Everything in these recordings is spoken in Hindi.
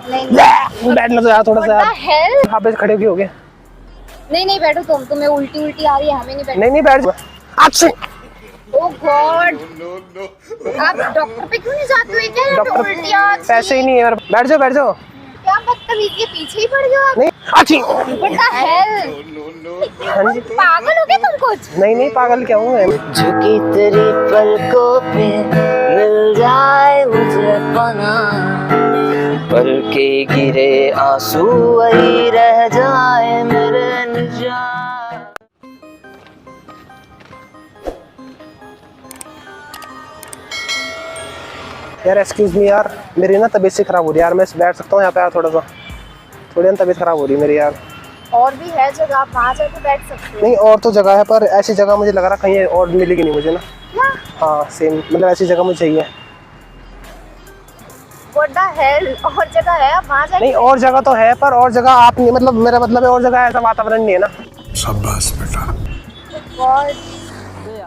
नहीं बैठना तो यार थोड़ा सा यार। यहाँ पे खड़े भी हो गए। नहीं बैठो तुम्हें उल्टी आ रही है, हमें नहीं बैठ। नहीं बैठ अच्छे। ओह गॉड, आप डॉक्टर पे क्यों नहीं जाते हो? क्या डॉक्टर उल्टियाँ पैसे ही नहीं है। बैठ जाओ। क्या बदतमीज, ये पीछे ही पड़ गए आप। नहीं अच्छी। What the hell? हाँ जी पागल हो गए तुम कुछ? नहीं पागल क्या हूँ मैं। झुकी तेरी पलकों पे मिल जाए मुझे पना, पल के गिरे आंसू वही रह जाए मेरे निजात। यार एक्सक्यूज मी यार, मेरी ना तबीयत से खराब हो रही है यार। मैं बैठ सकता हूँ यहाँ पे यार? थोड़ा सा थोड़ी ना तबीयत खराब हो रही है मेरी यार। और भी है जगह, आप वहाँ जाके बैठ सकते हो। नहीं और तो जगह है, पर ऐसी जगह मुझे लग रहा कहीं और मिलेगी नहीं मुझे ना। क्या? हाँ सेम, मतलब ऐसी जगह मुझे चाहिए। What the hell? और जगह है, आप वहाँ जाके। नहीं और जगह तो है, पर और जगह आप नहीं, मतलब मेरा मतलब है और जगह ऐसा वातावरण नहीं है ना। शाबाश बेटा। God,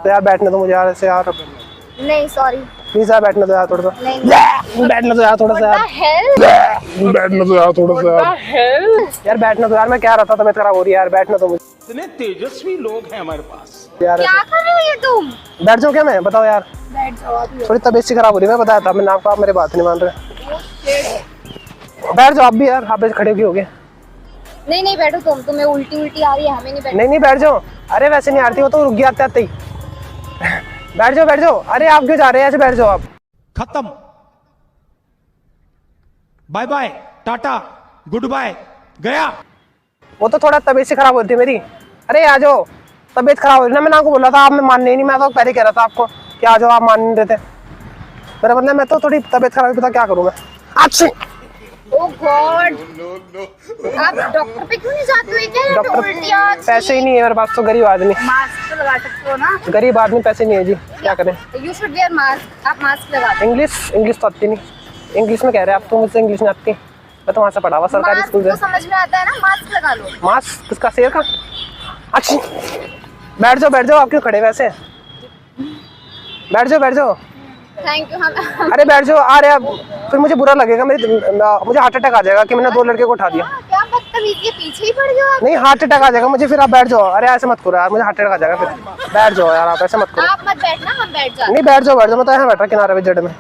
तो यार बैठने दो मुझे यार ऐसे यार। नहीं सॉरी। प्लीज यार बैठने दो यार थोड़ा सा। नहीं बैठने दो यार थोड़ा सा What यार। the hell? बैठने दो यार थोड़ा सा यार। यार बैठने दो यार, मैं क्या रहा था, तबीयत खराब हो रही है यार। बैठने दो मुझे। इतने तेजस्वी लोग हैं हमारे पास यार क्या कर रहे हो ये तुम? बैठ जाओ क्या? मैं बताओ यार, बैठ जाओ अभी। थोड़ी तबीयत से खराब हो रही है। मैं बताया था मैंने आपको, आप मेरी बात नहीं मान रहे। बैठ जाओ आप भी यार, आप भी खड़े भी हो गए। नहीं बैठो तुम्हें उल्टी आ रही है, हमें नहीं बैठ। नहीं बैठ जाओ। अरे वैसे नहीं आती हो तो रुक गया आते ही। बैठ जाओ। अरे आप क्यों जा रहे हैं ऐसे? बैठ जाओ आप। खत्म, bye bye tata goodbye, गया। वो तो थोड़ा तबीयत से खराब होती है मेरी। अरे आ जाओ, तबीयत खराब हो रही ना। मैंने आपको बोला था, आपने मानने ही नहीं। मैं तो पहले कह रहा था आपको कि आ जाओ, आप मान नहीं देते। मेरा मतलब मैं तो थोड़ी तबीयत खराब है, पता क्या करूँ मैं। अच्छी। ओह गॉड, आप डॉक्टर पे क्यों नहीं जाते हो? क्या डॉक्टर उल्टियाँ? पैसे ही नहीं है मेरे पास तो, गरीब आदमी। मास्क तो लगा सकते हो ना। गरीब आदमी, पैसे नहीं है जी, क्या करें। यू शुड वेयर मास्क, आप मास्क लगा दो। इंग्लिश तो आती नहीं। इंग्लिश में कह रहे हैं आप तो, मुझसे इंग्लिश नहीं आती। मैं तो वहाँ से पढ़ा हुआ सरकारी मास्क स्कूल तो से। समझ में आता है ना, मास्क लगा लो। मास्क किसका? शेर का? अच्छी। बैठ जाओ। आप क्यों खड़े वैसे? बैठ जाओ। Thank you. हम अरे बैठ जाओ। आ रहे अब फिर मुझे बुरा लगेगा, मुझे हार्ट अटैक आ जाएगा कि मैंने 2 लड़के को उठा दिया। क्या बदतमीज, ये पीछे ही पड़ गए आप। नहीं हार्ट अटैक आ जाएगा मुझे फिर। आप बैठ जाओ। अरे ऐसे मत करो यार, मुझे हार्ट अटैक आ जाएगा फिर। बैठ जाओ यार, आप ऐसे मत करो। आप मत बैठना, हम बैठ जाते। नहीं बैठ जाओ। मैं तो यहाँ बैठा किनारे पे जड़ में।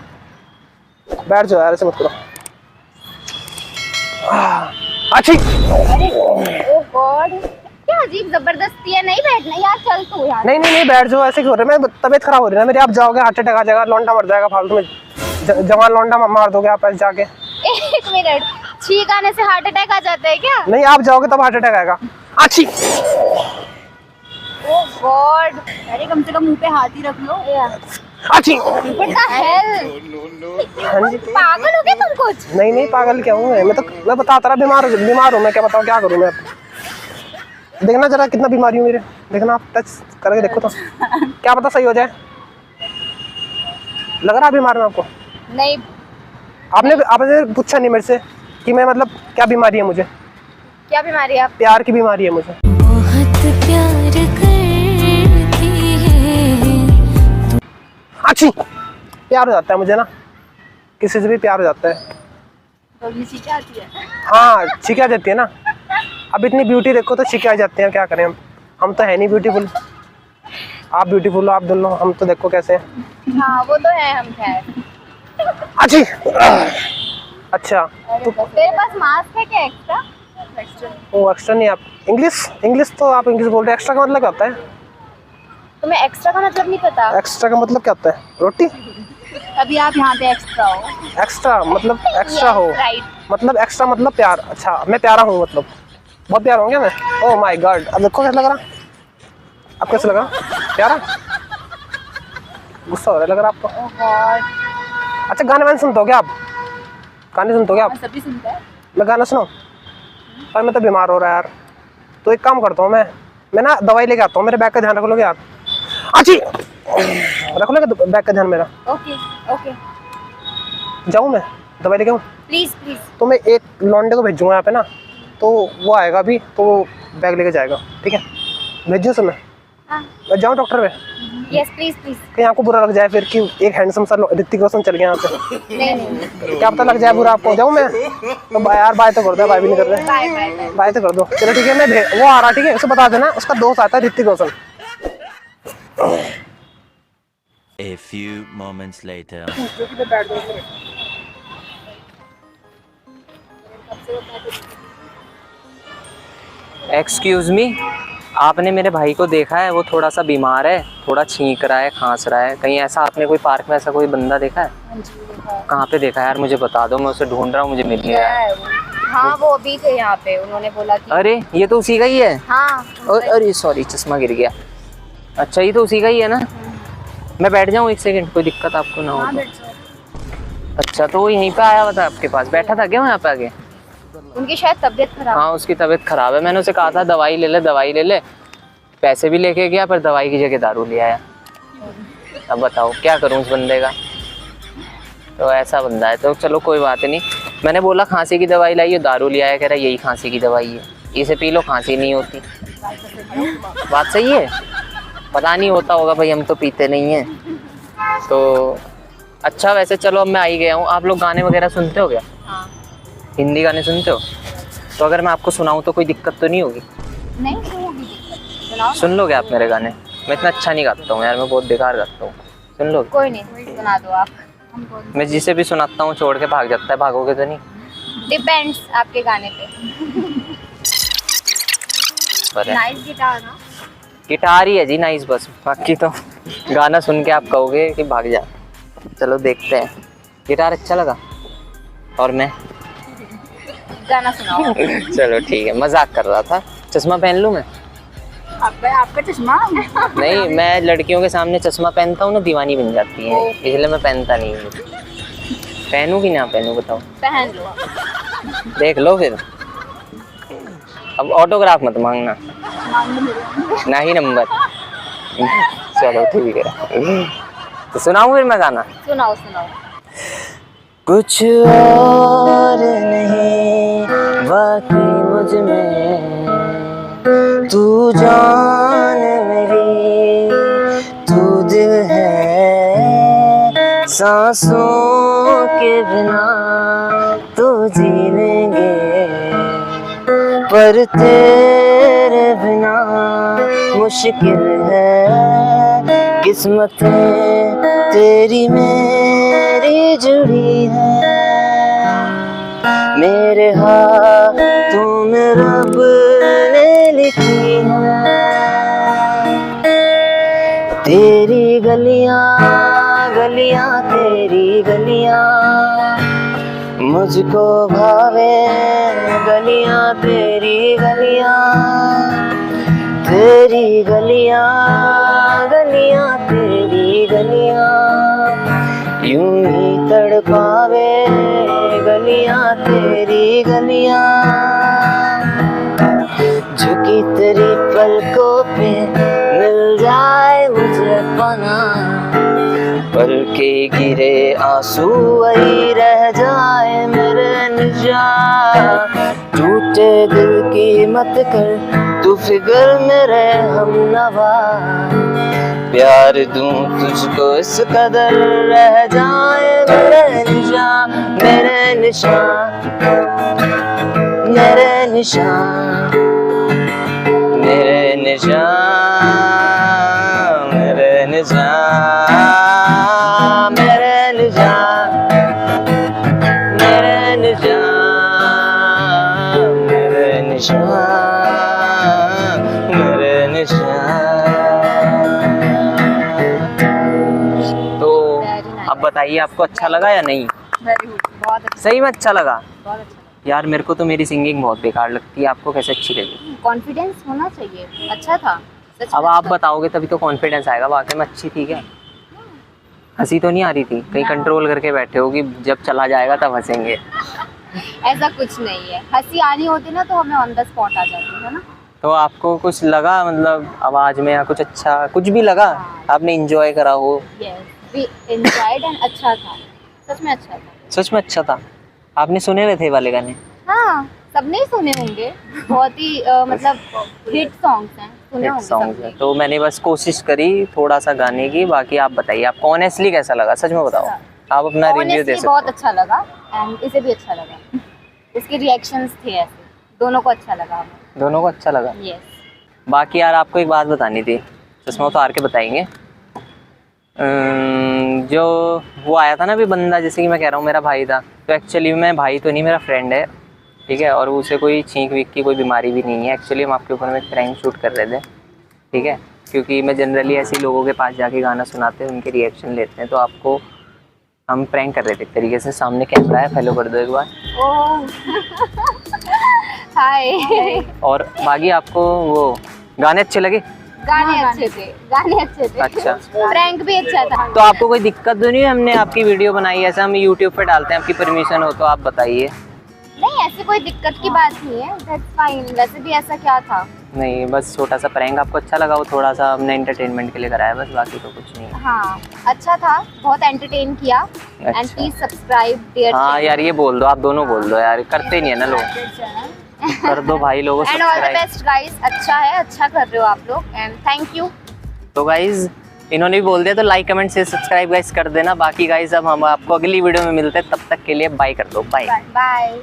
बैठ जाओ यार, ऐसे मत करो। अच्छी। ओह गॉड, क्या अजीब जबरदस्ती है। नहीं बैठना यार, चल तू यार। नहीं बैठ जाओ। ऐसे क्यों हो रहा है? मैं तबीयत खराब हो रही है ना मेरी। आप जाओगे हार्ट अटैक आ जाएगा, लौंडा मर जाएगा फालतू में। जवान लौंडा मार दोगे आप ऐसे जाके। एक मिनट, छींक आने से हार्ट अटैक आ जाता है क्या? नहीं आप जाओगे तब हार्ट अटैक आएगा। अच्छी। ओह गॉड, अरे कम से कम मुंह पे हाथ ही रख लो। अच्छी। What the hell? हाँ जी। पागल हो गए तुम कुछ? नहीं पागल क्या हूँ मैं बताता रहा। बीमार हूँ मैं, क्या बताऊँ, क्या करूँ मैं। देखना जरा कितना बीमारी हूँ मेरे। देखना आप टच करके देखो तो क्या पता सही हो जाए। लग रहा बीमार मैं आपको? नहीं। आपने पूछा नहीं मेरे से कि मैं मतलब क्या बीमारी है मुझे। क्या बीमारी है? आप प्यार की बीमारी है मुझे। बहुत प्यार करती है। अच्छी। प्यार हो जाता है मुझे ना, किसी से भी प्यार हो जाता है। तो छींकें आती है। हाँ छींकें आ जाती है ना। अब इतनी ब्यूटी देखो तो छींकें आ जाती हैं, क्या करें हम तो है नहीं ब्यूटीफुल। आप ब्यूटीफुल हो, आप दोनों। हम तो देखो कैसे हैं। हाँ वो तो है, हम खैर। अच्छी। अच्छा तो तेरे पास मास्क है क्या एक्स्ट्रा? वो एक्स्ट्रा नहीं। आप इंग्लिश तो आप इंग्लिश बोल रहे हैं। एक्स्ट्रा का मतलब क्या होता है? तुम्हें एक्स्ट्रा का मतलब नहीं पता? एक्स्ट्रा का मतलब क्या होता है? रोटी। अभी आप यहाँ पे एक्स्ट्रा हो। एक्स्ट्रा मतलब एक्स्ट्रा हो, राइट। मतलब एक्स्ट्रा मतलब प्यार। अच्छा मैं प्यारा हूँ, मतलब बहुत प्यारा हूँ क्या मैं? ओह माय गॉड, अब देखो कैसा लग रहा। अब कैसा लग रहा? प्यारा? गुस्सा हो रहा है लग रहा आपको? ओह गॉड। अच्छा गाने वाने सुनते हो क्या आप? गाने सुनते हो क्या आप? सभी सुनता है। मैं गाना सुनाऊं? पर मैं तो बीमार हो रहा है यार। तो एक काम करता हूँ मैं ना दवाई लेके आता हूँ। मेरे बैग का ध्यान रख लोगे यार? अच्छी। रख लोगे बैग का ध्यान मेरा? ओके। जाऊँ मैं दवाई लेके आऊँ? प्लीज। तो मैं एक लौंडे को भेजूँगा यहाँ पे ना, तो वो आएगा अभी, तो वो बैग लेके जाएगा। ठीक है भेजूँ से मैं? हाँ। मैं जाऊँ डॉक्टर पे? Yes please please. कहीं आपको बुरा लग जाए फिर कि एक हैंडसम सा ऋतिक रोशन चल गया यहाँ से। नहीं नहीं, क्या पता लग जाए बुरा आपको, जाऊँ मैं तो यार बाय तो कर दो, बाय भी नहीं कर रहे, बाय बाय बाय। बाय तो कर दो। चलो ठीक है, मैं वो आ रहा, ठीक है, उसे बता देना उसका दोस्त आता है Hrithik Roshan. A few moments later. Excuse me, आपने मेरे भाई को देखा है? वो थोड़ा सा बीमार है, थोड़ा छींक रहा है, खांस रहा है। कहीं ऐसा आपने कोई पार्क में ऐसा कोई बंदा देखा है? कहाँ पे देखा है यार? मुझे बता दो, मैं उसे ढूंढ रहा हूँ, मुझे मिल नहीं रहा है। हाँ वो अभी थे यहाँ पे, उन्होंने बोला कि अरे ये तो उसी का ही है। हाँ अरे सॉरी, चश्मा गिर गया। अच्छा ये तो उसी का ही है ना? मैं बैठ जाऊँ एक सेकंड, कोई दिक्कत आपको ना हो तो? अच्छा तो वो यहीं पे आया हुआ था आपके पास, बैठा था क्या यहाँ पे आगे? उनकी शायद तबीयत खराब। हाँ उसकी तबीयत खराब है, मैंने उसे कहा था दवाई ले ले दवाई ले ले, पैसे भी लेके गया पर दवाई की जगह दारू ले आया। अब बताओ क्या करूँ उस बंदे का? तो ऐसा बंदा है तो चलो कोई बात नहीं। मैंने बोला खांसी की दवाई लाइए, दारू ले आया, कह रहा यही खांसी की दवाई है, इसे पी लो खांसी नहीं होती। बात सही है, पता नहीं होता होगा भाई, हम तो पीते नहीं हैं। तो अच्छा वैसे चलो अब मैं आ ही गया हूँ। आप लोग गाने वगैरह सुनते हो क्या? हाँ। हिंदी गाने सुनते हो? तो अगर मैं आपको सुनाऊँ तो कोई दिक्कत तो नहीं होगी? नहीं तो होगी दिक्कत, सुनाओ। सुन लोगे आप मेरे गाने? मैं इतना अच्छा नहीं गाता हूँ यार, मैं बहुत बेकार गाता हूँ। सुन लोगे? कोई नहीं, सुना दो आप। हमको मैं जिसे भी सुनाता हूँ छोड़ के भाग जाता है, भागोगे तो नहीं? डिपेंड्स आपके गाने पे। पर है। नाइस गिटार ना। गिटार ही है जी नाइस, बस बाकी तो गाना सुन के आप कहोगे कि भाग जा। चलो देखते हैं। गिटार अच्छा लगा और मैं गाना सुनाओ। चलो ठीक है, मजाक कर रहा था। चश्मा पहन लूँ मैं? आपका चश्मा? नहीं, मैं लड़कियों के सामने चश्मा पहनता हूँ ना, दीवानी बन जाती है, इसलिए मैं पहनता नहीं हूँ। पहनूं कि ना पहनूं बताओ? पहन लो। देख लो फिर। अब ऑटोग्राफ मत मांगना ना ही नंबर। चलो ठीक है, तो सुनाऊं फिर मैं गाना? सुनाओ सुनाओ। कुछ और नहीं बाकी मुझ में, तू जान मेरी, तू दिल है, सांसों के बिना तो जी लेंगे, पर तेरे बिना मुश्किल है, किस्मतें तेरी मेरी जुड़ी है, मेरे हाथों में रब ने लिखी है, तेरी गलियां गलियां तेरी गलियां मुझको भावे, गलियां तेरी गलियां, तेरी गलियां गलियां तेरी गलियां, यूं ही तड़पावे, गलियां तेरी गलियां, झुकी तेरी पलकों पे मिल जाए मुझे पना, पल के गिरे आंसू वही रह जाए मेरे निजात, टूटे दिल की मत कर तू फिक्र मेरे हमनवा, प्यार दूं तुझको इस कदर रह जाए मेरे निशान, मेरे निशान, मेरे निशान, मेरे निशान, मेरे निशान, मेरे निशान, मेरे निशान, मेरे निशान, मेरे निशान। तो अब बताइए आपको अच्छा लगा या नहीं? वेरी गुड, बहुत अच्छा, सही में अच्छा लगा? बहुत अच्छा। यार मेरे को तो मेरी सिंगिंग बहुत बेकार लगती है, आपको कैसे अच्छी लगी? कॉन्फिडेंस होना चाहिए, अच्छा था सच अब में आप अच्छा बताओगे तभी तो कॉन्फिडेंस आएगा। वाकई में अच्छी थी क्या? हंसी तो नहीं आ रही थी? कहीं कंट्रोल करके बैठे हो कि जब चला जाएगा तब हंसेंगे? था। ऐसा कुछ नहीं है, हंसी आनी होती ना तो हमें ऑन द स्पॉट आ जाती है ना। तो आपको कुछ लगा, मतलब आवाज में या कुछ अच्छा कुछ भी लगा? आपने इंजॉय करा हो? यस वी एंजॉयड एंड अच्छा था, सच में अच्छा था। सच में अच्छा था? आपने सुने हुए थे वाले गाने? हाँ सबने ही सुने होंगे, बहुत ही मतलब हिट सॉन्ग्स हैं, सुने होंगे सॉन्ग सबने। तो मैंने बस कोशिश करी थोड़ा सा गाने की। बाकी आप बताइए आपको ऑनेस्टली कैसा लगा, सच में बताओ, आप अपना रिव्यू दे Honestly सकते बहुत हो। अच्छा लगा एंड इसे भी अच्छा लगा। इसके रिएक्शंस थे ऐसे, दोनों को अच्छा लगा हमें। दोनों को अच्छा लगा। यस। बाकी यार आपको एक बात बतानी थी, चश्मा उतार के बताएंगे। जो वो आया था ना अभी बंदा, जैसे कि मैं कह रहा हूँ मेरा भाई था, तो एक्चुअली में भाई तो नहीं, मेरा फ्रेंड है, ठीक है। और उसे कोई छींक वीक की कोई बीमारी भी नहीं है। एक्चुअली हम आपके ऊपर में एक प्रैंक शूट कर रहे थे, ठीक है। क्योंकि मैं जनरली ऐसे लोगों के पास जाके गाना सुनाते हैं, उनके रिएक्शन लेते हैं, तो आपको हम प्रैंक कर रहे थे एक तरीके से। सामने कैमरा है, फॉलो कर दो एक बार। ओह हाय। और बाकी आपको वो गाने अच्छे लगे? गाने अच्छे थे, गाने अच्छे थे। अच्छा। प्रैंक भी अच्छा था। तो आपको कोई दिक्कत तो नहीं है? हमने आपकी वीडियो बनाई है, ऐसा हम यूट्यूब पे डालते हैं, आपकी परमिशन हो तो आप बताइए। नहीं, ऐसी कोई दिक्कत की बात नहीं है, दैट्स फाइन। वैसे भी ऐसा क्या था? नहीं, बस छोटा सा प्रैंक आपको अच्छा लगा, वो थोड़ा सा हमने एंटरटेनमेंट के लिए कराया बस, बाकी तो कुछ नहीं है। हाँ, अच्छा था, बहुत एंटरटेन किया। एंड अच्छा। प्लीज सब्सक्राइब देयर हाँ यार ये बोल दो, आप दोनों बोल दो यार, करते नहीं है ना लोग। कर दो भाई लोगों and all the subscribe. Best guys. अच्छा है, अच्छा कर रहे हो आप लोग एंड थैंक यू। तो गाइज इन्होंने भी बोल दिया, तो लाइक कमेंट से सब्सक्राइब गाइस कर देना। बाकी गाइज अब हम आपको अगली वीडियो में मिलते हैं, तब तक के लिए बाय कर दो, बाय। बाय।